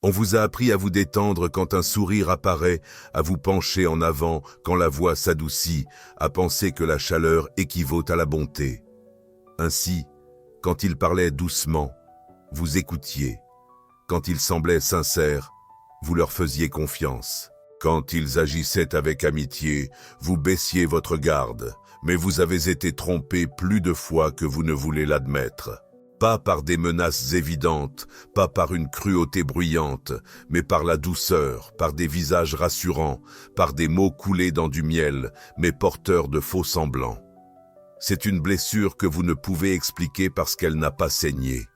On vous a appris à vous détendre quand un sourire apparaît, à vous pencher en avant quand la voix s'adoucit, à penser que la chaleur équivaut à la bonté. Ainsi, quand ils parlaient doucement, vous écoutiez. Quand ils semblaient sincères, vous leur faisiez confiance. Quand ils agissaient avec amitié, vous baissiez votre garde, mais vous avez été trompé plus de fois que vous ne voulez l'admettre. Pas par des menaces évidentes, pas par une cruauté bruyante, mais par la douceur, par des visages rassurants, par des mots coulés dans du miel, mais porteurs de faux semblants. C'est une blessure que vous ne pouvez expliquer parce qu'elle n'a pas saigné.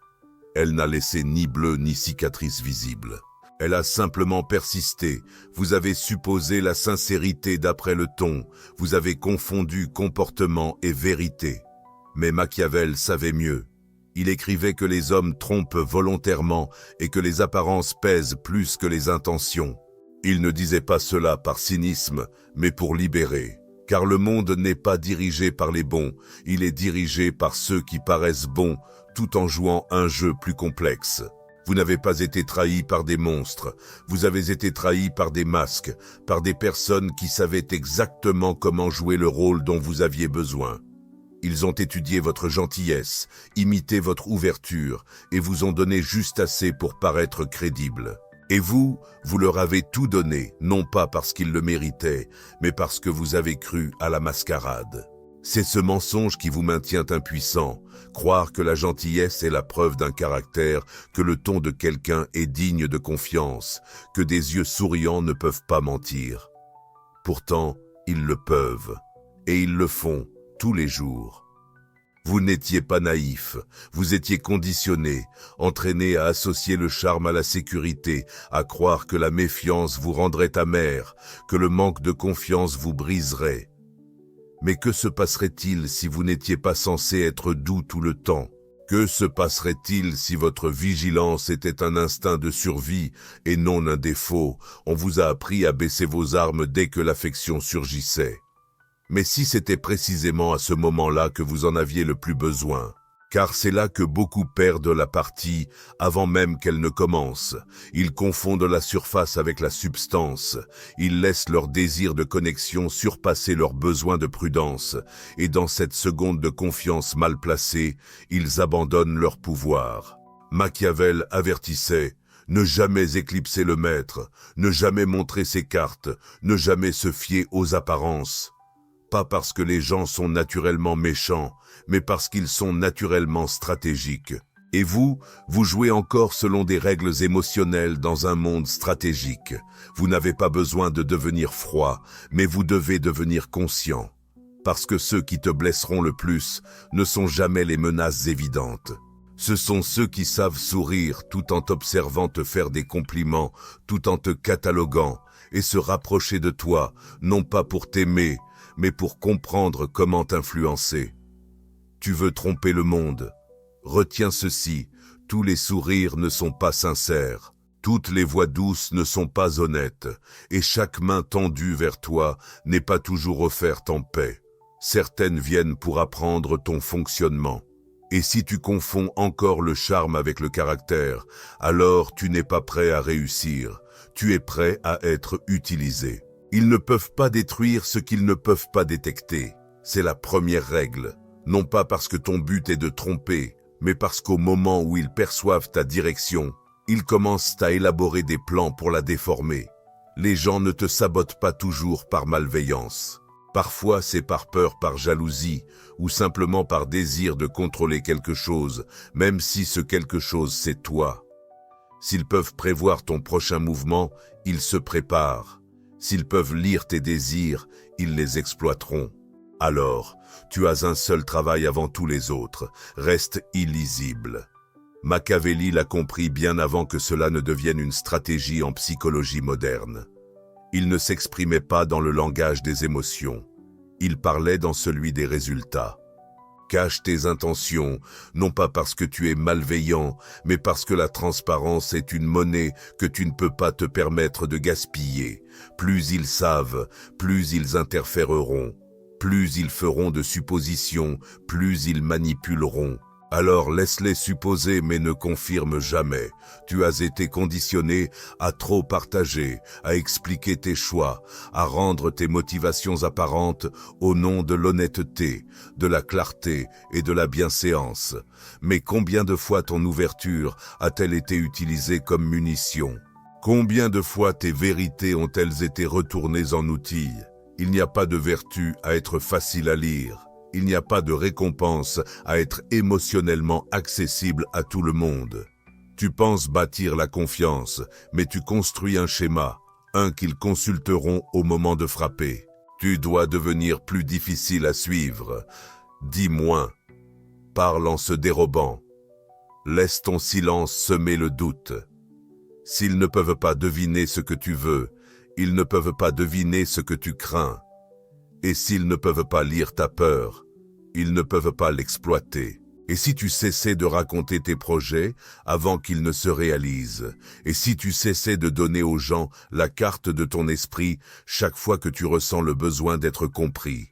Elle n'a laissé ni bleu ni cicatrice visible. Elle a simplement persisté. Vous avez supposé la sincérité d'après le ton. Vous avez confondu comportement et vérité. Mais Machiavel savait mieux. Il écrivait que les hommes trompent volontairement et que les apparences pèsent plus que les intentions. Il ne disait pas cela par cynisme, mais pour libérer. Car le monde n'est pas dirigé par les bons, il est dirigé par ceux qui paraissent bons, tout en jouant un jeu plus complexe. Vous n'avez pas été trahi par des monstres, vous avez été trahi par des masques, par des personnes qui savaient exactement comment jouer le rôle dont vous aviez besoin. Ils ont étudié votre gentillesse, imité votre ouverture et vous ont donné juste assez pour paraître crédible. Et vous leur avez tout donné, non pas parce qu'ils le méritaient, mais parce que vous avez cru à la mascarade. C'est ce mensonge qui vous maintient impuissant, croire que la gentillesse est la preuve d'un caractère, que le ton de quelqu'un est digne de confiance, que des yeux souriants ne peuvent pas mentir. Pourtant, ils le peuvent, et ils le font tous les jours. Vous n'étiez pas naïf, vous étiez conditionné, entraîné à associer le charme à la sécurité, à croire que la méfiance vous rendrait amer, que le manque de confiance vous briserait. Mais que se passerait-il si vous n'étiez pas censé être doux tout le temps? Que se passerait-il si votre vigilance était un instinct de survie et non un défaut? On vous a appris à baisser vos armes dès que l'affection surgissait. Mais si c'était précisément à ce moment-là que vous en aviez le plus besoin, car c'est là que beaucoup perdent la partie avant même qu'elle ne commence. Ils confondent la surface avec la substance, ils laissent leur désir de connexion surpasser leur besoin de prudence, et dans cette seconde de confiance mal placée, ils abandonnent leur pouvoir. Machiavel avertissait: ne jamais éclipser le maître, ne jamais montrer ses cartes, ne jamais se fier aux apparences. Pas parce que les gens sont naturellement méchants, mais parce qu'ils sont naturellement stratégiques. Et vous jouez encore selon des règles émotionnelles dans un monde stratégique. Vous n'avez pas besoin de devenir froid, mais vous devez devenir conscient. Parce que ceux qui te blesseront le plus ne sont jamais les menaces évidentes. Ce sont ceux qui savent sourire tout en t'observant te faire des compliments, tout en te cataloguant, et se rapprocher de toi, non pas pour t'aimer, mais pour comprendre comment t'influencer. Tu veux tromper le monde. Retiens ceci, tous les sourires ne sont pas sincères, toutes les voix douces ne sont pas honnêtes, et chaque main tendue vers toi n'est pas toujours offerte en paix. Certaines viennent pour apprendre ton fonctionnement. Et si tu confonds encore le charme avec le caractère, alors tu n'es pas prêt à réussir, tu es prêt à être utilisé. Ils ne peuvent pas détruire ce qu'ils ne peuvent pas détecter. C'est la première règle. Non pas parce que ton but est de tromper, mais parce qu'au moment où ils perçoivent ta direction, ils commencent à élaborer des plans pour la déformer. Les gens ne te sabotent pas toujours par malveillance. Parfois c'est par peur, par jalousie, ou simplement par désir de contrôler quelque chose, même si ce quelque chose c'est toi. S'ils peuvent prévoir ton prochain mouvement, ils se préparent. S'ils peuvent lire tes désirs, ils les exploiteront. Alors, tu as un seul travail avant tous les autres, reste illisible. Machiavelli l'a compris bien avant que cela ne devienne une stratégie en psychologie moderne. Il ne s'exprimait pas dans le langage des émotions, il parlait dans celui des résultats. Cache tes intentions, non pas parce que tu es malveillant, mais parce que la transparence est une monnaie que tu ne peux pas te permettre de gaspiller. Plus ils savent, plus ils interféreront. Plus ils feront de suppositions, plus ils manipuleront. Alors laisse-les supposer mais ne confirme jamais. Tu as été conditionné à trop partager, à expliquer tes choix, à rendre tes motivations apparentes au nom de l'honnêteté, de la clarté et de la bienséance. Mais combien de fois ton ouverture a-t-elle été utilisée comme munition? Combien de fois tes vérités ont-elles été retournées en outils? Il n'y a pas de vertu à être facile à lire. Il n'y a pas de récompense à être émotionnellement accessible à tout le monde. Tu penses bâtir la confiance, mais tu construis un schéma, un qu'ils consulteront au moment de frapper. Tu dois devenir plus difficile à suivre. Dis moins. Parle en se dérobant. Laisse ton silence semer le doute. S'ils ne peuvent pas deviner ce que tu veux, ils ne peuvent pas deviner ce que tu crains. Et s'ils ne peuvent pas lire ta peur, ils ne peuvent pas l'exploiter. Et si tu cessais de raconter tes projets avant qu'ils ne se réalisent, et si tu cessais de donner aux gens la carte de ton esprit chaque fois que tu ressens le besoin d'être compris,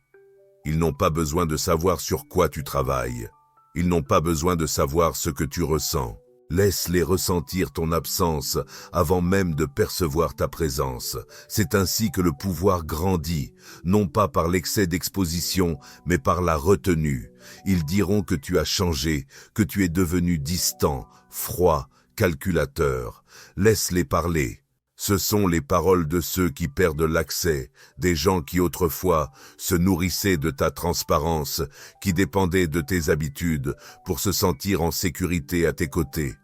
ils n'ont pas besoin de savoir sur quoi tu travailles. Ils n'ont pas besoin de savoir ce que tu ressens. Laisse-les ressentir ton absence avant même de percevoir ta présence. C'est ainsi que le pouvoir grandit, non pas par l'excès d'exposition, mais par la retenue. Ils diront que tu as changé, que tu es devenu distant, froid, calculateur. Laisse-les parler. Ce sont les paroles de ceux qui perdent l'accès, des gens qui autrefois se nourrissaient de ta transparence, qui dépendaient de tes habitudes pour se sentir en sécurité à tes côtés.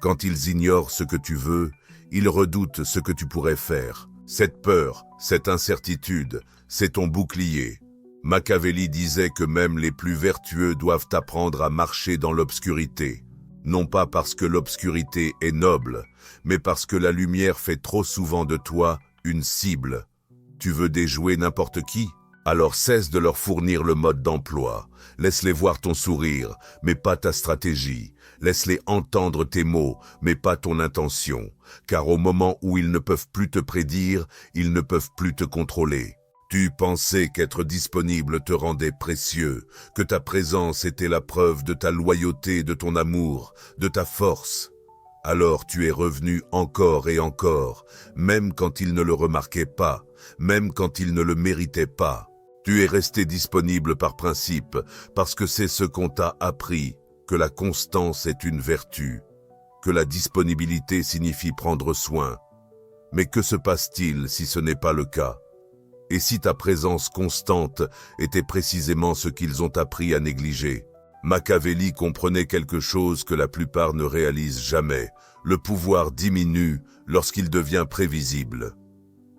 Quand ils ignorent ce que tu veux, ils redoutent ce que tu pourrais faire. Cette peur, cette incertitude, c'est ton bouclier. Machiavelli disait que même les plus vertueux doivent apprendre à marcher dans l'obscurité. Non pas parce que l'obscurité est noble, mais parce que la lumière fait trop souvent de toi une cible. Tu veux déjouer n'importe qui? Alors cesse de leur fournir le mode d'emploi. Laisse-les voir ton sourire, mais pas ta stratégie. Laisse-les entendre tes mots, mais pas ton intention. Car au moment où ils ne peuvent plus te prédire, ils ne peuvent plus te contrôler. Tu pensais qu'être disponible te rendait précieux, que ta présence était la preuve de ta loyauté, de ton amour, de ta force. Alors tu es revenu encore et encore, même quand ils ne le remarquaient pas, même quand ils ne le méritaient pas. Tu es resté disponible par principe, parce que c'est ce qu'on t'a appris, que la constance est une vertu, que la disponibilité signifie prendre soin. Mais que se passe-t-il si ce n'est pas le cas? Et si ta présence constante était précisément ce qu'ils ont appris à négliger? Machiavelli comprenait quelque chose que la plupart ne réalisent jamais. Le pouvoir diminue lorsqu'il devient prévisible.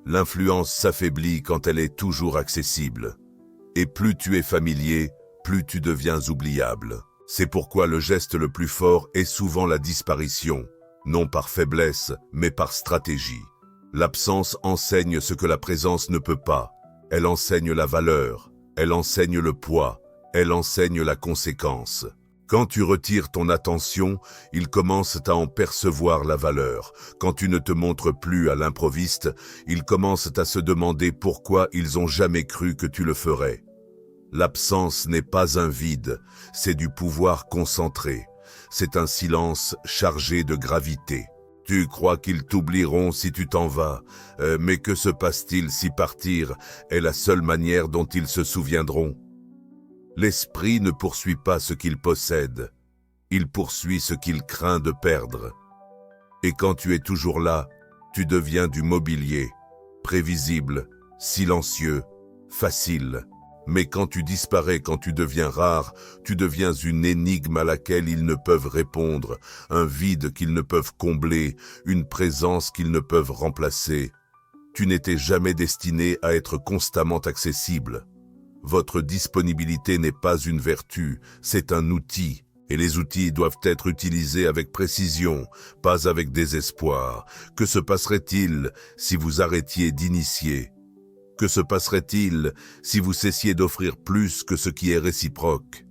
L'influence s'affaiblit quand elle est toujours accessible. Et plus tu es familier, plus tu deviens oubliable. C'est pourquoi le geste le plus fort est souvent la disparition, non par faiblesse, mais par stratégie. L'absence enseigne ce que la présence ne peut pas. Elle enseigne la valeur, elle enseigne le poids, elle enseigne la conséquence. Quand tu retires ton attention, ils commencent à en percevoir la valeur. Quand tu ne te montres plus à l'improviste, ils commencent à se demander pourquoi ils ont jamais cru que tu le ferais. L'absence n'est pas un vide, c'est du pouvoir concentré. C'est un silence chargé de gravité. Tu crois qu'ils t'oublieront si tu t'en vas, mais que se passe-t-il si partir est la seule manière dont ils se souviendront? L'esprit ne poursuit pas ce qu'il possède, il poursuit ce qu'il craint de perdre. Et quand tu es toujours là, tu deviens du mobilier, prévisible, silencieux, facile. Mais quand tu disparais, quand tu deviens rare, tu deviens une énigme à laquelle ils ne peuvent répondre, un vide qu'ils ne peuvent combler, une présence qu'ils ne peuvent remplacer. Tu n'étais jamais destiné à être constamment accessible. Votre disponibilité n'est pas une vertu, c'est un outil. Et les outils doivent être utilisés avec précision, pas avec désespoir. Que se passerait-il si vous arrêtiez d'initier? Que se passerait-il si vous cessiez d'offrir plus que ce qui est réciproque?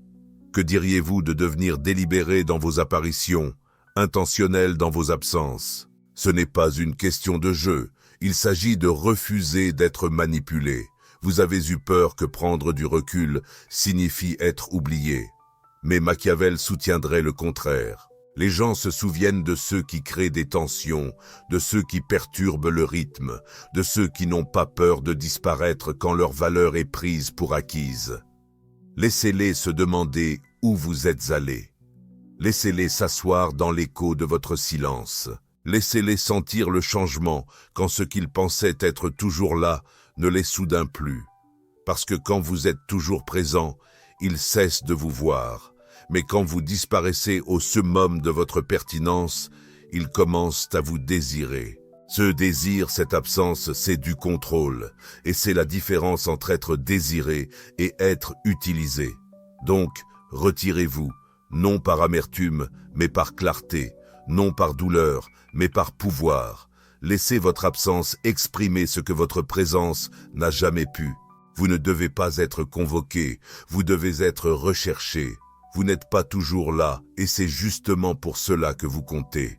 Que diriez-vous de devenir délibéré dans vos apparitions, intentionnel dans vos absences? Ce n'est pas une question de jeu, il s'agit de refuser d'être manipulé. Vous avez eu peur que prendre du recul signifie être oublié. Mais Machiavel soutiendrait le contraire. Les gens se souviennent de ceux qui créent des tensions, de ceux qui perturbent le rythme, de ceux qui n'ont pas peur de disparaître quand leur valeur est prise pour acquise. Laissez-les se demander où vous êtes allés. Laissez-les s'asseoir dans l'écho de votre silence. Laissez-les sentir le changement quand ce qu'ils pensaient être toujours là ne l'est soudain plus. Parce que quand vous êtes toujours présent, ils cessent de vous voir. Mais quand vous disparaissez au summum de votre pertinence, ils commencent à vous désirer. Ce désir, cette absence, c'est du contrôle. Et c'est la différence entre être désiré et être utilisé. Donc, retirez-vous, non par amertume, mais par clarté, non par douleur, mais par pouvoir. Laissez votre absence exprimer ce que votre présence n'a jamais pu. Vous ne devez pas être convoqué, vous devez être recherché. Vous n'êtes pas toujours là, et c'est justement pour cela que vous comptez.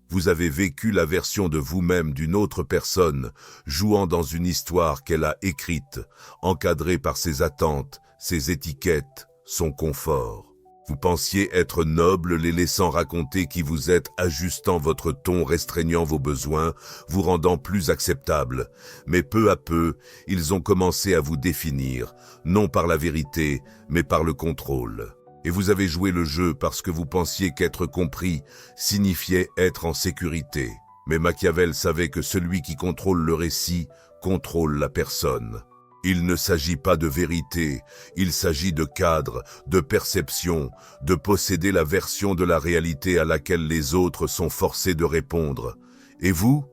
Vous avez vécu la version de vous-même d'une autre personne, jouant dans une histoire qu'elle a écrite, encadrée par ses attentes, ses étiquettes, son confort. Vous pensiez être noble, les laissant raconter qui vous êtes, ajustant votre ton, restreignant vos besoins, vous rendant plus acceptable. Mais peu à peu, ils ont commencé à vous définir, non par la vérité, mais par le contrôle. Et vous avez joué le jeu parce que vous pensiez qu'être compris signifiait être en sécurité. Mais Machiavel savait que celui qui contrôle le récit contrôle la personne. Il ne s'agit pas de vérité, il s'agit de cadre, de perception, de posséder la version de la réalité à laquelle les autres sont forcés de répondre. Et vous?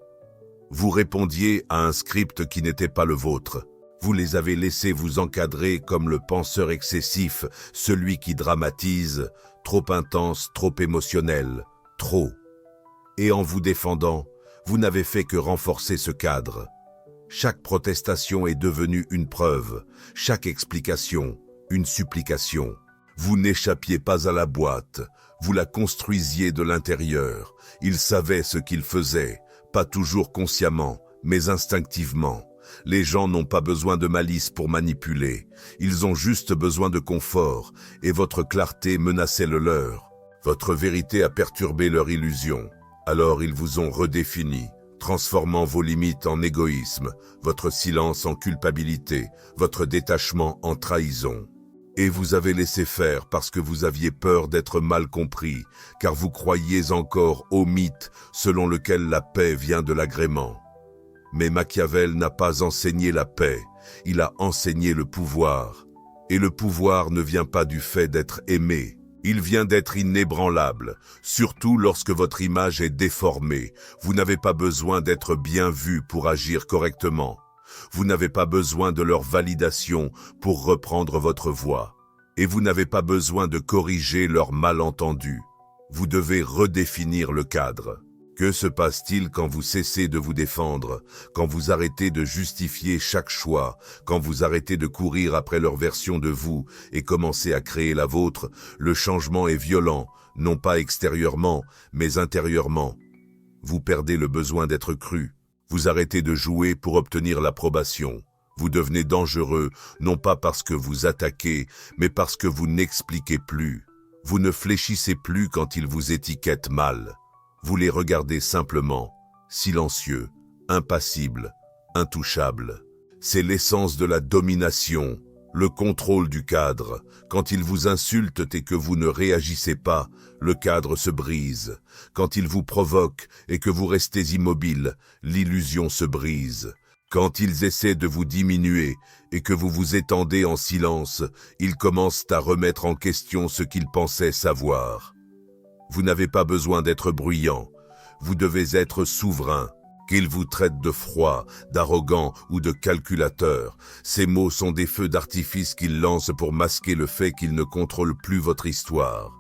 Vous répondiez à un script qui n'était pas le vôtre. Vous les avez laissés vous encadrer comme le penseur excessif, celui qui dramatise, trop intense, trop émotionnel, trop. Et en vous défendant, vous n'avez fait que renforcer ce cadre. Chaque protestation est devenue une preuve, chaque explication, une supplication. Vous n'échappiez pas à la boîte, vous la construisiez de l'intérieur. Ils savaient ce qu'ils faisaient, pas toujours consciemment, mais instinctivement. Les gens n'ont pas besoin de malice pour manipuler, ils ont juste besoin de confort, et votre clarté menaçait le leur. Votre vérité a perturbé leur illusion, alors ils vous ont redéfini, transformant vos limites en égoïsme, votre silence en culpabilité, votre détachement en trahison. Et vous avez laissé faire parce que vous aviez peur d'être mal compris, car vous croyiez encore au mythe selon lequel la paix vient de l'agrément. Mais Machiavel n'a pas enseigné la paix, il a enseigné le pouvoir. Et le pouvoir ne vient pas du fait d'être aimé, il vient d'être inébranlable, surtout lorsque votre image est déformée. Vous n'avez pas besoin d'être bien vu pour agir correctement. Vous n'avez pas besoin de leur validation pour reprendre votre voix. Et vous n'avez pas besoin de corriger leurs malentendus. Vous devez redéfinir le cadre. Que se passe-t-il quand vous cessez de vous défendre, quand vous arrêtez de justifier chaque choix, quand vous arrêtez de courir après leur version de vous et commencez à créer la vôtre? Le changement est violent, non pas extérieurement, mais intérieurement. Vous perdez le besoin d'être cru. Vous arrêtez de jouer pour obtenir l'approbation. Vous devenez dangereux, non pas parce que vous attaquez, mais parce que vous n'expliquez plus. Vous ne fléchissez plus quand ils vous étiquettent mal. Vous les regardez simplement, silencieux, impassibles, intouchables. C'est l'essence de la domination, le contrôle du cadre. Quand ils vous insultent et que vous ne réagissez pas, le cadre se brise. Quand ils vous provoquent et que vous restez immobile, l'illusion se brise. Quand ils essaient de vous diminuer et que vous vous étendez en silence, ils commencent à remettre en question ce qu'ils pensaient savoir. Vous n'avez pas besoin d'être bruyant, vous devez être souverain. Qu'ils vous traitent de froid, d'arrogant ou de calculateur, ces mots sont des feux d'artifice qu'ils lancent pour masquer le fait qu'ils ne contrôlent plus votre histoire.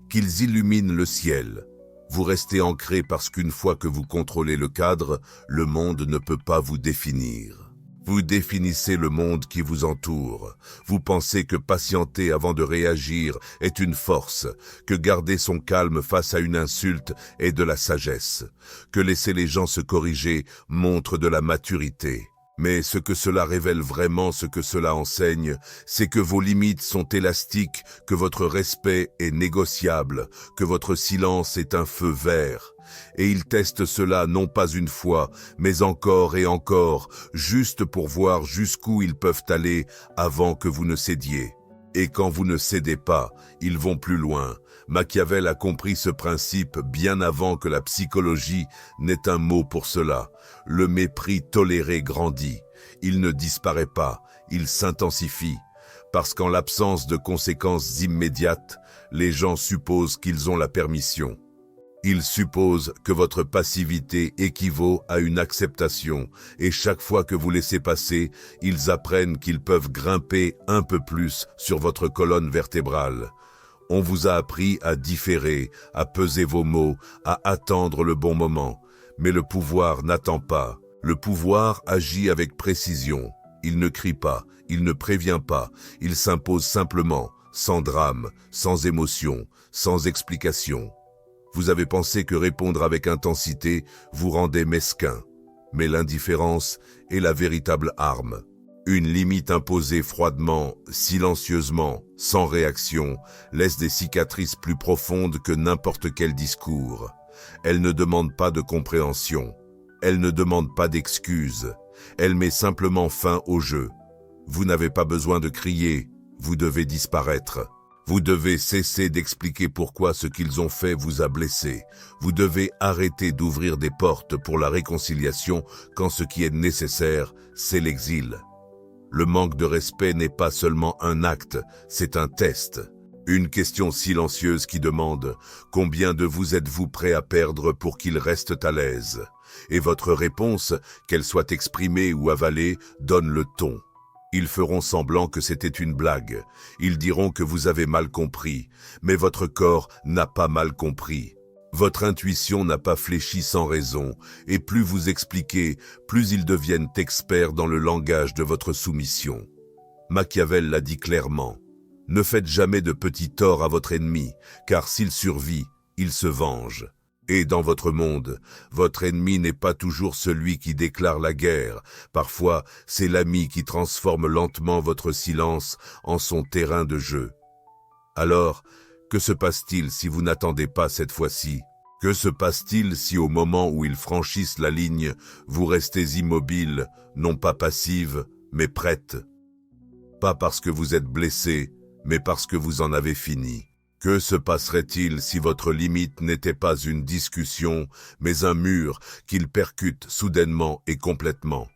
Qu'ils illuminent le ciel. Vous restez ancré parce qu'une fois que vous contrôlez le cadre, le monde ne peut pas vous définir. Vous définissez le monde qui vous entoure. Vous pensez que patienter avant de réagir est une force, que garder son calme face à une insulte est de la sagesse, que laisser les gens se corriger montre de la maturité. Mais ce que cela révèle vraiment, ce que cela enseigne, c'est que vos limites sont élastiques, que votre respect est négociable, que votre silence est un feu vert. Et ils testent cela non pas une fois, mais encore et encore, juste pour voir jusqu'où ils peuvent aller avant que vous ne cédiez. Et quand vous ne cédez pas, ils vont plus loin. Machiavel a compris ce principe bien avant que la psychologie n'ait un mot pour cela. Le mépris toléré grandit. Il ne disparaît pas, il s'intensifie. Parce qu'en l'absence de conséquences immédiates, les gens supposent qu'ils ont la permission. Ils supposent que votre passivité équivaut à une acceptation, et chaque fois que vous laissez passer, ils apprennent qu'ils peuvent grimper un peu plus sur votre colonne vertébrale. On vous a appris à différer, à peser vos mots, à attendre le bon moment. Mais le pouvoir n'attend pas. Le pouvoir agit avec précision. Il ne crie pas, il ne prévient pas, il s'impose simplement, sans drame, sans émotion, sans explication. Vous avez pensé que répondre avec intensité vous rendait mesquin. Mais l'indifférence est la véritable arme. Une limite imposée froidement, silencieusement, sans réaction, laisse des cicatrices plus profondes que n'importe quel discours. Elle ne demande pas de compréhension. Elle ne demande pas d'excuses. Elle met simplement fin au jeu. Vous n'avez pas besoin de crier, vous devez disparaître. Vous devez cesser d'expliquer pourquoi ce qu'ils ont fait vous a blessé. Vous devez arrêter d'ouvrir des portes pour la réconciliation quand ce qui est nécessaire, c'est l'exil. Le manque de respect n'est pas seulement un acte, c'est un test. Une question silencieuse qui demande « Combien de vous êtes-vous prêt à perdre pour qu'ils restent à l'aise ?» Et votre réponse, qu'elle soit exprimée ou avalée, donne le ton. Ils feront semblant que c'était une blague. Ils diront que vous avez mal compris. Mais votre corps n'a pas mal compris. Votre intuition n'a pas fléchi sans raison. Et plus vous expliquez, plus ils deviennent experts dans le langage de votre soumission. Machiavel l'a dit clairement. Ne faites jamais de petits torts à votre ennemi, car s'il survit, il se venge. Et dans votre monde, votre ennemi n'est pas toujours celui qui déclare la guerre. Parfois, c'est l'ami qui transforme lentement votre silence en son terrain de jeu. Alors, que se passe-t-il si vous n'attendez pas cette fois-ci? Que se passe-t-il si au moment où ils franchissent la ligne, vous restez immobile, non pas passive, mais prête? Pas parce que vous êtes blessé, mais parce que vous en avez fini. Que se passerait-il si votre limite n'était pas une discussion, mais un mur qu'ils percutent soudainement et complètement?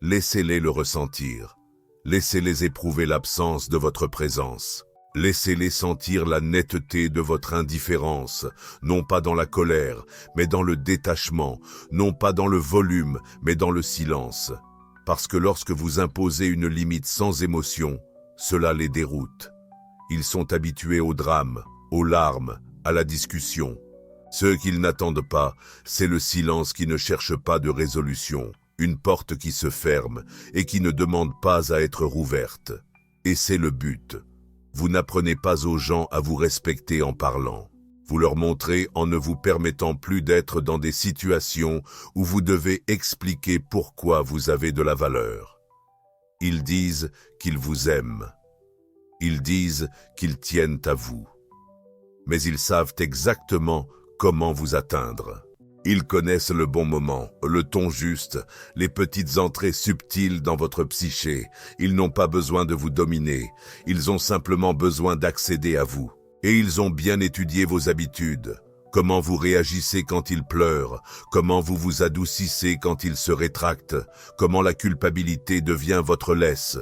Laissez-les le ressentir. Laissez-les éprouver l'absence de votre présence. Laissez-les sentir la netteté de votre indifférence, non pas dans la colère, mais dans le détachement, non pas dans le volume, mais dans le silence. Parce que lorsque vous imposez une limite sans émotion, cela les déroute. Ils sont habitués au drame, aux larmes, à la discussion. Ce qu'ils n'attendent pas, c'est le silence qui ne cherche pas de résolution, une porte qui se ferme et qui ne demande pas à être rouverte. Et c'est le but. Vous n'apprenez pas aux gens à vous respecter en parlant. Vous leur montrez en ne vous permettant plus d'être dans des situations où vous devez expliquer pourquoi vous avez de la valeur. Ils disent qu'ils vous aiment. Ils disent qu'ils tiennent à vous. Mais ils savent exactement comment vous atteindre. Ils connaissent le bon moment, le ton juste, les petites entrées subtiles dans votre psyché. Ils n'ont pas besoin de vous dominer. Ils ont simplement besoin d'accéder à vous. Et ils ont bien étudié vos habitudes. Comment vous réagissez quand ils pleurent, comment vous vous adoucissez quand ils se rétractent, comment la culpabilité devient votre laisse.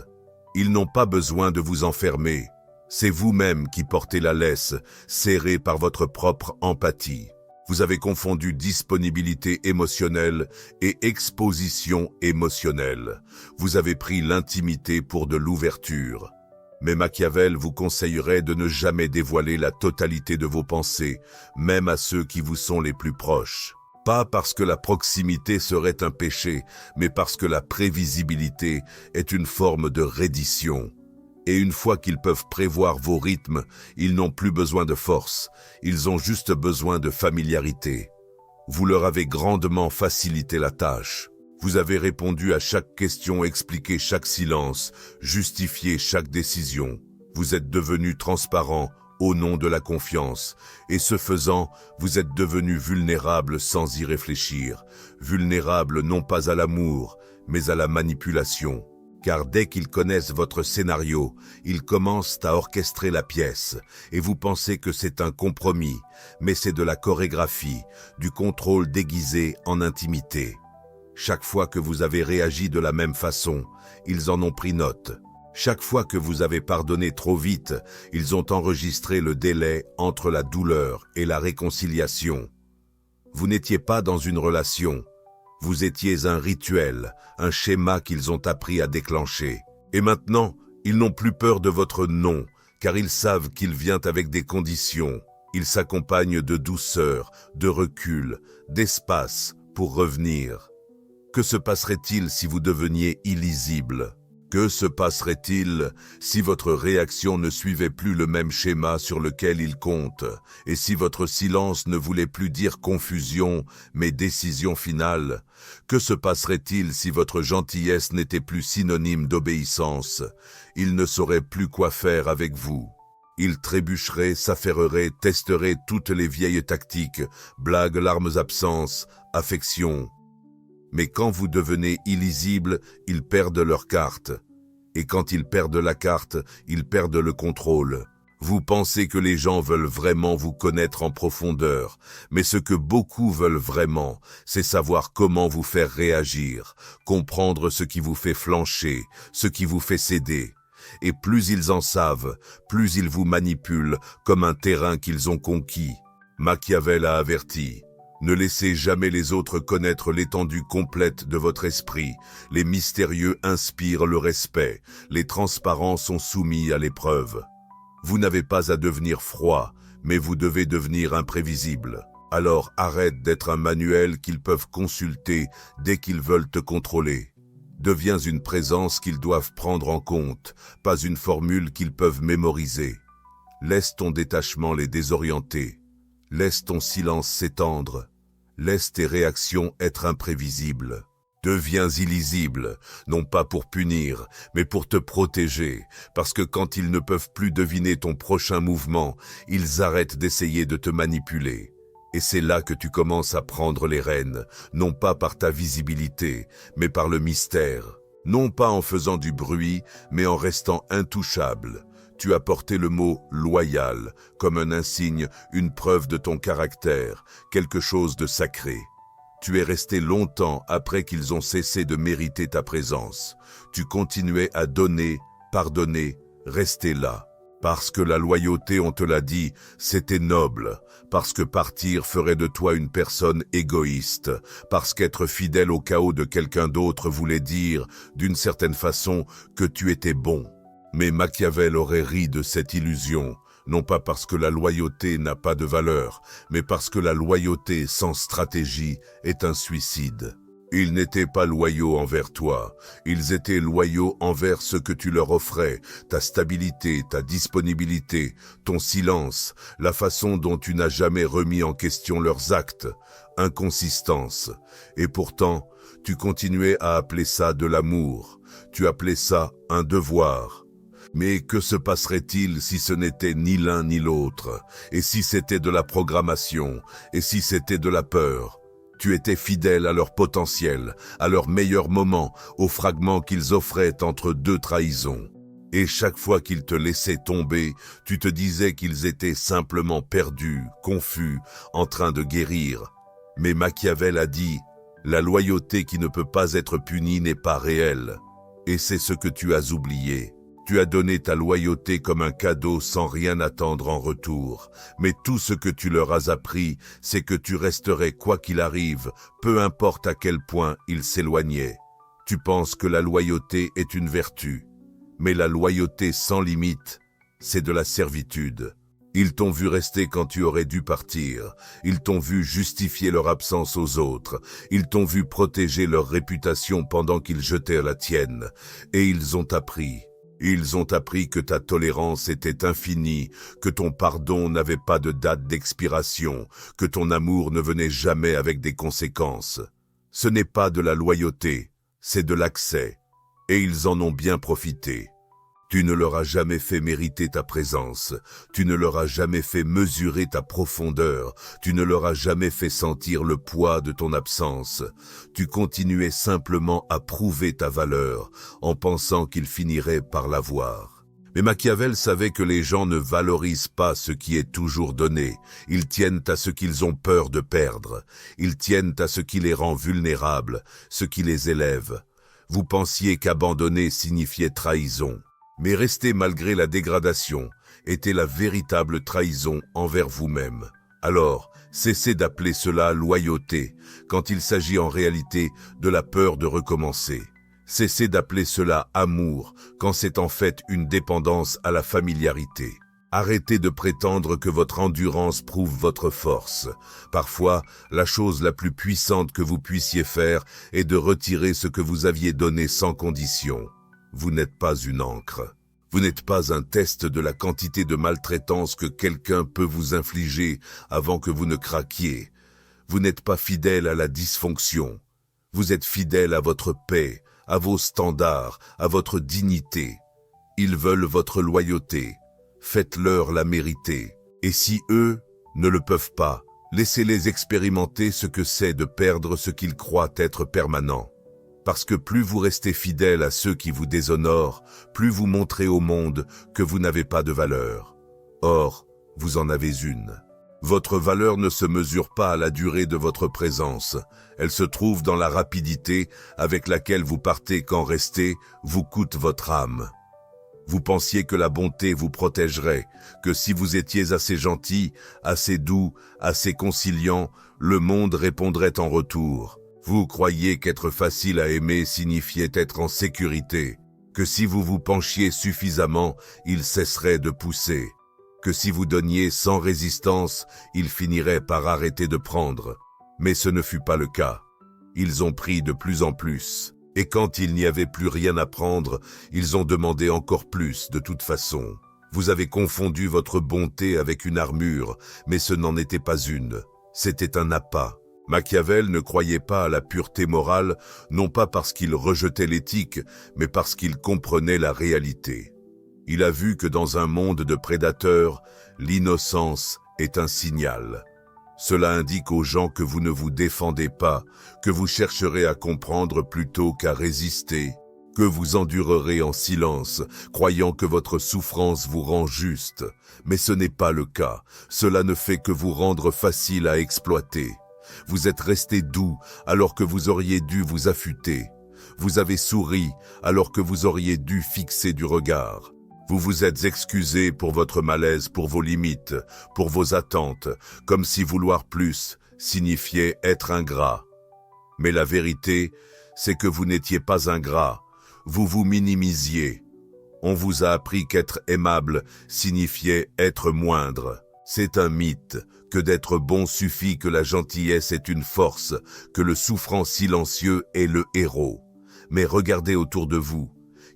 Ils n'ont pas besoin de vous enfermer. C'est vous-même qui portez la laisse, serré par votre propre empathie. Vous avez confondu disponibilité émotionnelle et exposition émotionnelle. Vous avez pris l'intimité pour de l'ouverture. Mais Machiavel vous conseillerait de ne jamais dévoiler la totalité de vos pensées, même à ceux qui vous sont les plus proches. Pas parce que la proximité serait un péché, mais parce que la prévisibilité est une forme de reddition. Et une fois qu'ils peuvent prévoir vos rythmes, ils n'ont plus besoin de force, ils ont juste besoin de familiarité. Vous leur avez grandement facilité la tâche. Vous avez répondu à chaque question, expliqué chaque silence, justifié chaque décision. Vous êtes devenu transparent au nom de la confiance. Et ce faisant, vous êtes devenu vulnérable sans y réfléchir. Vulnérable non pas à l'amour, mais à la manipulation. Car dès qu'ils connaissent votre scénario, ils commencent à orchestrer la pièce, et vous pensez que c'est un compromis, mais c'est de la chorégraphie, du contrôle déguisé en intimité. Chaque fois que vous avez réagi de la même façon, ils en ont pris note. Chaque fois que vous avez pardonné trop vite, ils ont enregistré le délai entre la douleur et la réconciliation. Vous n'étiez pas dans une relation. Vous étiez un rituel, un schéma qu'ils ont appris à déclencher. Et maintenant, ils n'ont plus peur de votre non, car ils savent qu'il vient avec des conditions. Il s'accompagne de douceur, de recul, d'espace pour revenir. Que se passerait-il si vous deveniez illisible ? Que se passerait-il si votre réaction ne suivait plus le même schéma sur lequel il compte, et si votre silence ne voulait plus dire confusion, mais décision finale? Que se passerait-il si votre gentillesse n'était plus synonyme d'obéissance? Il ne saurait plus quoi faire avec vous. Il trébucherait, s'affaireraient, testeraient toutes les vieilles tactiques, blagues, larmes, absences, affections. Mais quand vous devenez illisible, ils perdent leur carte. Et quand ils perdent la carte, ils perdent le contrôle. Vous pensez que les gens veulent vraiment vous connaître en profondeur, mais ce que beaucoup veulent vraiment, c'est savoir comment vous faire réagir, comprendre ce qui vous fait flancher, ce qui vous fait céder. Et plus ils en savent, plus ils vous manipulent comme un terrain qu'ils ont conquis. Machiavel a averti. Ne laissez jamais les autres connaître l'étendue complète de votre esprit. Les mystérieux inspirent le respect. Les transparents sont soumis à l'épreuve. Vous n'avez pas à devenir froid, mais vous devez devenir imprévisible. Alors arrête d'être un manuel qu'ils peuvent consulter dès qu'ils veulent te contrôler. Deviens une présence qu'ils doivent prendre en compte, pas une formule qu'ils peuvent mémoriser. Laisse ton détachement les désorienter. Laisse ton silence s'étendre. Laisse tes réactions être imprévisibles. Deviens illisible, non pas pour punir, mais pour te protéger, parce que quand ils ne peuvent plus deviner ton prochain mouvement, ils arrêtent d'essayer de te manipuler. Et c'est là que tu commences à prendre les rênes, non pas par ta visibilité, mais par le mystère. Non pas en faisant du bruit, mais en restant intouchable. Tu as porté le mot « loyal » comme un insigne, une preuve de ton caractère, quelque chose de sacré. Tu es resté longtemps après qu'ils ont cessé de mériter ta présence. Tu continuais à donner, pardonner, rester là. Parce que la loyauté, on te l'a dit, c'était noble. Parce que partir ferait de toi une personne égoïste. Parce qu'être fidèle au chaos de quelqu'un d'autre voulait dire, d'une certaine façon, que tu étais bon. Mais Machiavel aurait ri de cette illusion, non pas parce que la loyauté n'a pas de valeur, mais parce que la loyauté sans stratégie est un suicide. Ils n'étaient pas loyaux envers toi, ils étaient loyaux envers ce que tu leur offrais, ta stabilité, ta disponibilité, ton silence, la façon dont tu n'as jamais remis en question leurs actes, inconsistance. Et pourtant, tu continuais à appeler ça de l'amour, tu appelais ça un devoir. Mais que se passerait-il si ce n'était ni l'un ni l'autre? Et si c'était de la programmation? Et si c'était de la peur? Tu étais fidèle à leur potentiel, à leur meilleur moment, aux fragments qu'ils offraient entre deux trahisons. Et chaque fois qu'ils te laissaient tomber, tu te disais qu'ils étaient simplement perdus, confus, en train de guérir. Mais Machiavel a dit, la loyauté qui ne peut pas être punie n'est pas réelle. Et c'est ce que tu as oublié. Tu as donné ta loyauté comme un cadeau sans rien attendre en retour. Mais tout ce que tu leur as appris, c'est que tu resterais quoi qu'il arrive, peu importe à quel point ils s'éloignaient. Tu penses que la loyauté est une vertu. Mais la loyauté sans limite, c'est de la servitude. Ils t'ont vu rester quand tu aurais dû partir. Ils t'ont vu justifier leur absence aux autres. Ils t'ont vu protéger leur réputation pendant qu'ils jetaient la tienne. Et ils ont appris. Ils ont appris que ta tolérance était infinie, que ton pardon n'avait pas de date d'expiration, que ton amour ne venait jamais avec des conséquences. Ce n'est pas de la loyauté, c'est de l'accès. Et ils en ont bien profité. Tu ne leur as jamais fait mériter ta présence, tu ne leur as jamais fait mesurer ta profondeur, tu ne leur as jamais fait sentir le poids de ton absence. Tu continuais simplement à prouver ta valeur, en pensant qu'ils finiraient par l'avoir. Mais Machiavel savait que les gens ne valorisent pas ce qui est toujours donné. Ils tiennent à ce qu'ils ont peur de perdre. Ils tiennent à ce qui les rend vulnérables, ce qui les élève. Vous pensiez qu'abandonner signifiait trahison. Mais rester malgré la dégradation était la véritable trahison envers vous-même. Alors, cessez d'appeler cela loyauté, quand il s'agit en réalité de la peur de recommencer. Cessez d'appeler cela amour, quand c'est en fait une dépendance à la familiarité. Arrêtez de prétendre que votre endurance prouve votre force. Parfois, la chose la plus puissante que vous puissiez faire est de retirer ce que vous aviez donné sans condition. Vous n'êtes pas une encre. Vous n'êtes pas un test de la quantité de maltraitance que quelqu'un peut vous infliger avant que vous ne craquiez. Vous n'êtes pas fidèle à la dysfonction. Vous êtes fidèle à votre paix, à vos standards, à votre dignité. Ils veulent votre loyauté. Faites-leur la mériter. Et si eux ne le peuvent pas, laissez-les expérimenter ce que c'est de perdre ce qu'ils croient être permanent. Parce que plus vous restez fidèle à ceux qui vous déshonorent, plus vous montrez au monde que vous n'avez pas de valeur. Or, vous en avez une. Votre valeur ne se mesure pas à la durée de votre présence. Elle se trouve dans la rapidité avec laquelle vous partez quand rester vous coûte votre âme. Vous pensiez que la bonté vous protégerait, que si vous étiez assez gentil, assez doux, assez conciliant, le monde répondrait en retour. Vous croyiez qu'être facile à aimer signifiait être en sécurité, que si vous vous penchiez suffisamment, il cesserait de pousser, que si vous donniez sans résistance, il finirait par arrêter de prendre. Mais ce ne fut pas le cas. Ils ont pris de plus en plus, et quand il n'y avait plus rien à prendre, ils ont demandé encore plus de toute façon. Vous avez confondu votre bonté avec une armure, mais ce n'en était pas une, c'était un appât. Machiavel ne croyait pas à la pureté morale, non pas parce qu'il rejetait l'éthique, mais parce qu'il comprenait la réalité. Il a vu que dans un monde de prédateurs, l'innocence est un signal. Cela indique aux gens que vous ne vous défendez pas, que vous chercherez à comprendre plutôt qu'à résister, que vous endurerez en silence, croyant que votre souffrance vous rend juste. Mais ce n'est pas le cas, cela ne fait que vous rendre facile à exploiter. Vous êtes resté doux alors que vous auriez dû vous affûter. Vous avez souri alors que vous auriez dû fixer du regard. Vous vous êtes excusé pour votre malaise, pour vos limites, pour vos attentes, comme si vouloir plus signifiait être ingrat. Mais la vérité, c'est que vous n'étiez pas ingrat, vous vous minimisiez. On vous a appris qu'être aimable signifiait être moindre. C'est un mythe, que d'être bon suffit, que la gentillesse est une force, que le souffrant silencieux est le héros. Mais regardez autour de vous.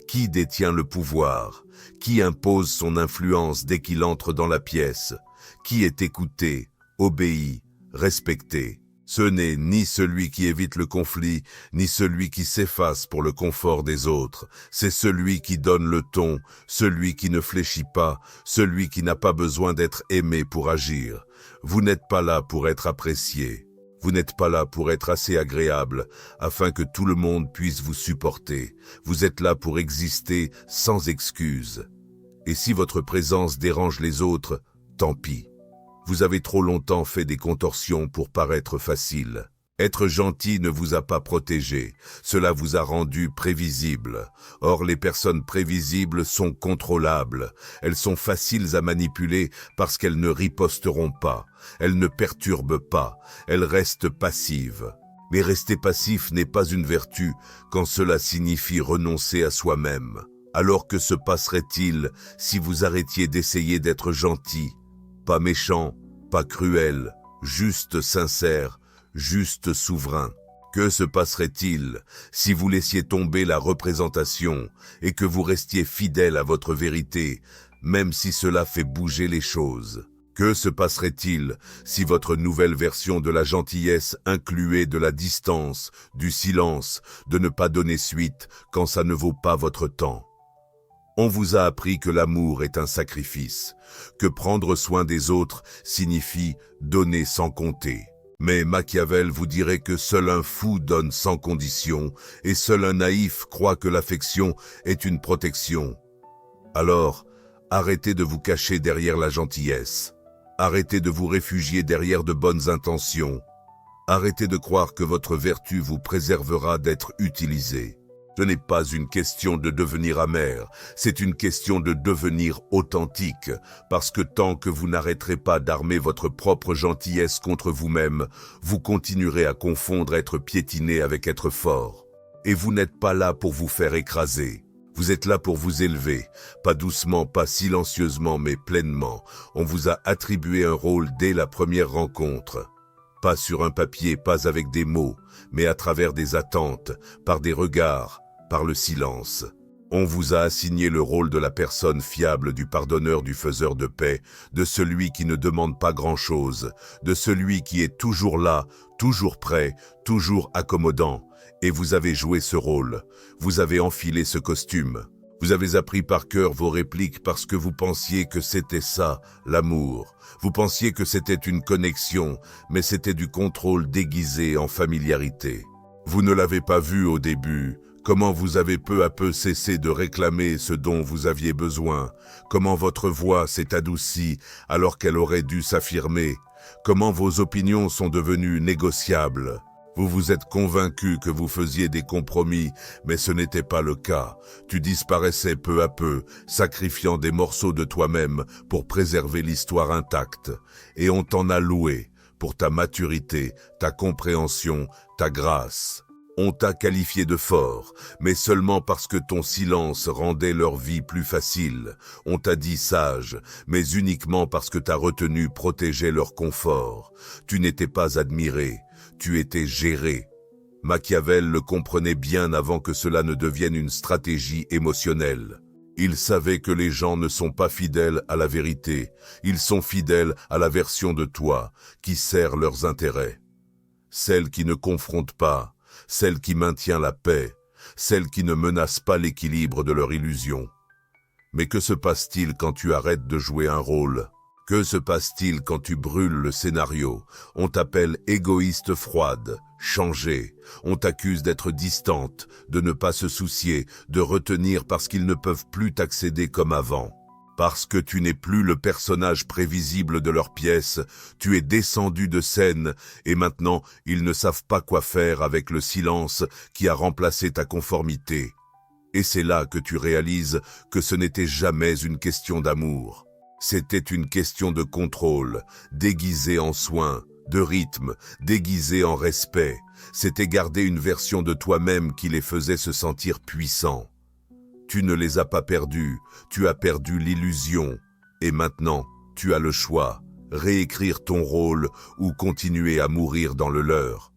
Qui détient le pouvoir? Qui impose son influence dès qu'il entre dans la pièce? Qui est écouté, obéi, respecté? Ce n'est ni celui qui évite le conflit, ni celui qui s'efface pour le confort des autres. C'est celui qui donne le ton, celui qui ne fléchit pas, celui qui n'a pas besoin d'être aimé pour agir. Vous n'êtes pas là pour être apprécié. Vous n'êtes pas là pour être assez agréable, afin que tout le monde puisse vous supporter. Vous êtes là pour exister sans excuse. Et si votre présence dérange les autres, tant pis. Vous avez trop longtemps fait des contorsions pour paraître facile. Être gentil ne vous a pas protégé, cela vous a rendu prévisible. Or, les personnes prévisibles sont contrôlables. Elles sont faciles à manipuler parce qu'elles ne riposteront pas. Elles ne perturbent pas. Elles restent passives. Mais rester passif n'est pas une vertu quand cela signifie renoncer à soi-même. Alors que se passerait-il si vous arrêtiez d'essayer d'être gentil? Pas méchant, pas cruel, juste sincère, juste souverain. Que se passerait-il si vous laissiez tomber la représentation et que vous restiez fidèle à votre vérité, même si cela fait bouger les choses? Que se passerait-il si votre nouvelle version de la gentillesse incluait de la distance, du silence, de ne pas donner suite quand ça ne vaut pas votre temps? On vous a appris que l'amour est un sacrifice, que prendre soin des autres signifie donner sans compter. Mais Machiavel vous dirait que seul un fou donne sans condition et seul un naïf croit que l'affection est une protection. Alors, arrêtez de vous cacher derrière la gentillesse. Arrêtez de vous réfugier derrière de bonnes intentions. Arrêtez de croire que votre vertu vous préservera d'être utilisée. Ce n'est pas une question de devenir amer, c'est une question de devenir authentique, parce que tant que vous n'arrêterez pas d'armer votre propre gentillesse contre vous-même, vous continuerez à confondre être piétiné avec être fort. Et vous n'êtes pas là pour vous faire écraser. Vous êtes là pour vous élever, pas doucement, pas silencieusement, mais pleinement. On vous a attribué un rôle dès la première rencontre. Pas sur un papier, pas avec des mots, mais à travers des attentes, par des regards, par le silence. On vous a assigné le rôle de la personne fiable, du pardonneur, du faiseur de paix, de celui qui ne demande pas grand-chose, de celui qui est toujours là, toujours prêt, toujours accommodant. Et vous avez joué ce rôle, vous avez enfilé ce costume. Vous avez appris par cœur vos répliques parce que vous pensiez que c'était ça, l'amour. Vous pensiez que c'était une connexion, mais c'était du contrôle déguisé en familiarité. Vous ne l'avez pas vu au début. Comment vous avez peu à peu cessé de réclamer ce dont vous aviez besoin. Comment votre voix s'est adoucie alors qu'elle aurait dû s'affirmer. Comment vos opinions sont devenues négociables. Vous vous êtes convaincu que vous faisiez des compromis, mais ce n'était pas le cas. Tu disparaissais peu à peu, sacrifiant des morceaux de toi-même pour préserver l'histoire intacte. Et on t'en a loué pour ta maturité, ta compréhension, ta grâce. On t'a qualifié de fort, mais seulement parce que ton silence rendait leur vie plus facile. On t'a dit sage, mais uniquement parce que ta retenue protégeait leur confort. Tu n'étais pas admiré, tu étais géré. Machiavel le comprenait bien avant que cela ne devienne une stratégie émotionnelle. Il savait que les gens ne sont pas fidèles à la vérité, ils sont fidèles à la version de toi qui sert leurs intérêts. Celle qui ne confronte pas, celle qui maintient la paix, celle qui ne menace pas l'équilibre de leur illusion. Mais que se passe-t-il quand tu arrêtes de jouer un rôle? Que se passe-t-il quand tu brûles le scénario? On t'appelle égoïste froide, changée. On t'accuse d'être distante, de ne pas se soucier, de retenir parce qu'ils ne peuvent plus t'accéder comme avant. Parce que tu n'es plus le personnage prévisible de leur pièce, tu es descendu de scène et maintenant ils ne savent pas quoi faire avec le silence qui a remplacé ta conformité. Et c'est là que tu réalises que ce n'était jamais une question d'amour. C'était une question de contrôle, déguisée en soin, de rythme, déguisée en respect. C'était garder une version de toi-même qui les faisait se sentir puissants. Tu ne les as pas perdus, tu as perdu l'illusion. Et maintenant, tu as le choix, réécrire ton rôle ou continuer à mourir dans le leur.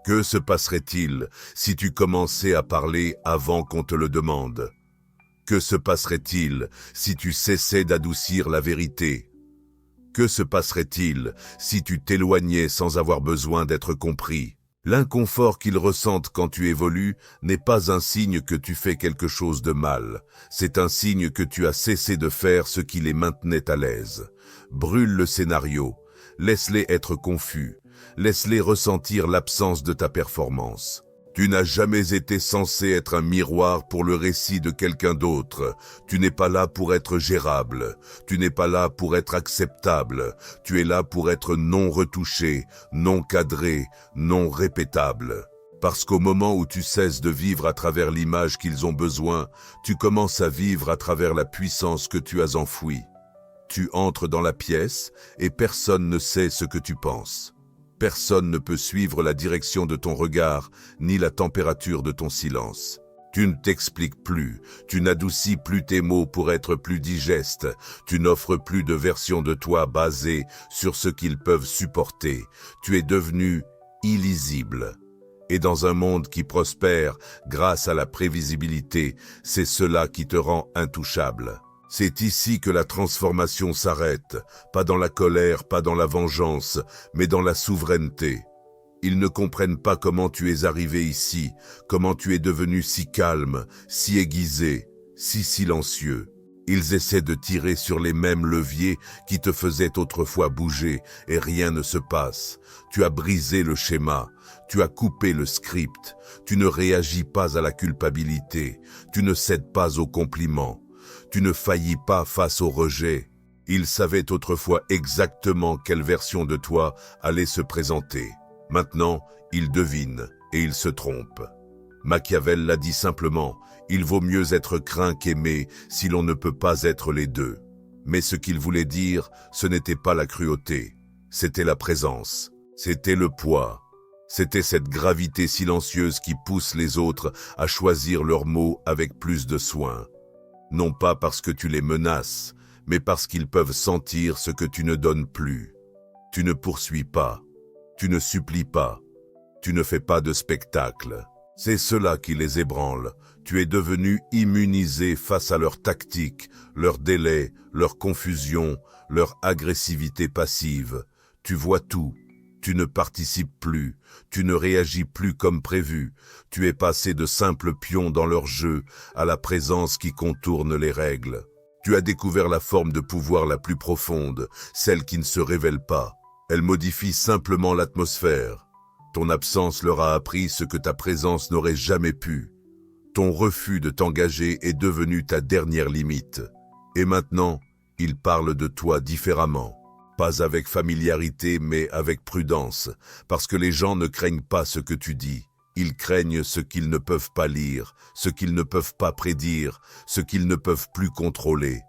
Que se passerait-il si tu commençais à parler avant qu'on te le demande? Que se passerait-il si tu cessais d'adoucir la vérité? Que se passerait-il si tu t'éloignais sans avoir besoin d'être compris? L'inconfort qu'ils ressentent quand tu évolues n'est pas un signe que tu fais quelque chose de mal. C'est un signe que tu as cessé de faire ce qui les maintenait à l'aise. Brûle le scénario. Laisse-les être confus. Laisse-les ressentir l'absence de ta performance. Tu n'as jamais été censé être un miroir pour le récit de quelqu'un d'autre. Tu n'es pas là pour être gérable. Tu n'es pas là pour être acceptable. Tu es là pour être non retouché, non cadré, non répétable. Parce qu'au moment où tu cesses de vivre à travers l'image qu'ils ont besoin, tu commences à vivre à travers la puissance que tu as enfouie. Tu entres dans la pièce et personne ne sait ce que tu penses. Personne ne peut suivre la direction de ton regard, ni la température de ton silence. Tu ne t'expliques plus, tu n'adoucis plus tes mots pour être plus digeste, tu n'offres plus de version de toi basée sur ce qu'ils peuvent supporter. Tu es devenu illisible. Et dans un monde qui prospère grâce à la prévisibilité, c'est cela qui te rend intouchable. C'est ici que la transformation s'arrête, pas dans la colère, pas dans la vengeance, mais dans la souveraineté. Ils ne comprennent pas comment tu es arrivé ici, comment tu es devenu si calme, si aiguisé, si silencieux. Ils essaient de tirer sur les mêmes leviers qui te faisaient autrefois bouger et rien ne se passe. Tu as brisé le schéma, tu as coupé le script, tu ne réagis pas à la culpabilité, tu ne cèdes pas aux compliments, tu ne faillis pas face au rejet. Ils savaient autrefois exactement quelle version de toi allait se présenter. Maintenant, ils devinent et ils se trompent. Machiavel l'a dit simplement, il vaut mieux être craint qu'aimé si l'on ne peut pas être les deux. Mais ce qu'il voulait dire, ce n'était pas la cruauté, c'était la présence, c'était le poids. C'était cette gravité silencieuse qui pousse les autres à choisir leurs mots avec plus de soin. Non pas parce que tu les menaces, mais parce qu'ils peuvent sentir ce que tu ne donnes plus. Tu ne poursuis pas, tu ne supplies pas, tu ne fais pas de spectacle. C'est cela qui les ébranle. Tu es devenu immunisé face à leurs tactiques, leurs délais, leur confusion, leur agressivité passive. Tu vois tout. Tu ne participes plus, tu ne réagis plus comme prévu, tu es passé de simple pion dans leur jeu à la présence qui contourne les règles. Tu as découvert la forme de pouvoir la plus profonde, celle qui ne se révèle pas. Elle modifie simplement l'atmosphère. Ton absence leur a appris ce que ta présence n'aurait jamais pu. Ton refus de t'engager est devenu ta dernière limite. Et maintenant, ils parlent de toi différemment. Pas avec familiarité, mais avec prudence, parce que les gens ne craignent pas ce que tu dis. Ils craignent ce qu'ils ne peuvent pas lire, ce qu'ils ne peuvent pas prédire, ce qu'ils ne peuvent plus contrôler.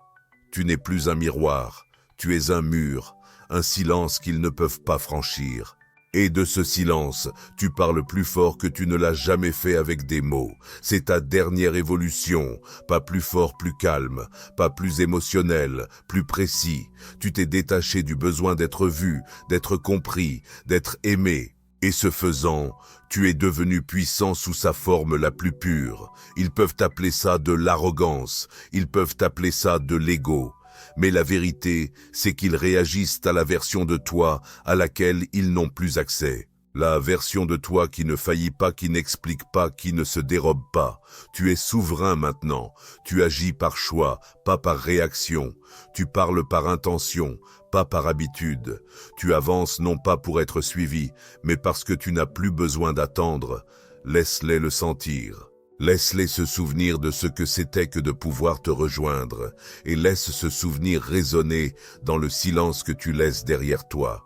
Tu n'es plus un miroir, tu es un mur, un silence qu'ils ne peuvent pas franchir. Et de ce silence, tu parles plus fort que tu ne l'as jamais fait avec des mots. C'est ta dernière évolution, pas plus fort, plus calme, pas plus émotionnel, plus précis. Tu t'es détaché du besoin d'être vu, d'être compris, d'être aimé. Et ce faisant, tu es devenu puissant sous sa forme la plus pure. Ils peuvent appeler ça de l'arrogance, ils peuvent appeler ça de l'ego. Mais la vérité, c'est qu'ils réagissent à la version de toi à laquelle ils n'ont plus accès. La version de toi qui ne faillit pas, qui n'explique pas, qui ne se dérobe pas. Tu es souverain maintenant. Tu agis par choix, pas par réaction. Tu parles par intention, pas par habitude. Tu avances non pas pour être suivi, mais parce que tu n'as plus besoin d'attendre. Laisse-les le sentir. Laisse-les se souvenir de ce que c'était que de pouvoir te rejoindre, et laisse ce souvenir résonner dans le silence que tu laisses derrière toi.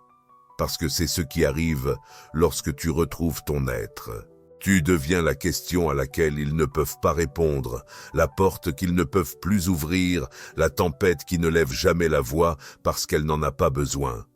Parce que c'est ce qui arrive lorsque tu retrouves ton être. Tu deviens la question à laquelle ils ne peuvent pas répondre, la porte qu'ils ne peuvent plus ouvrir, la tempête qui ne lève jamais la voix parce qu'elle n'en a pas besoin.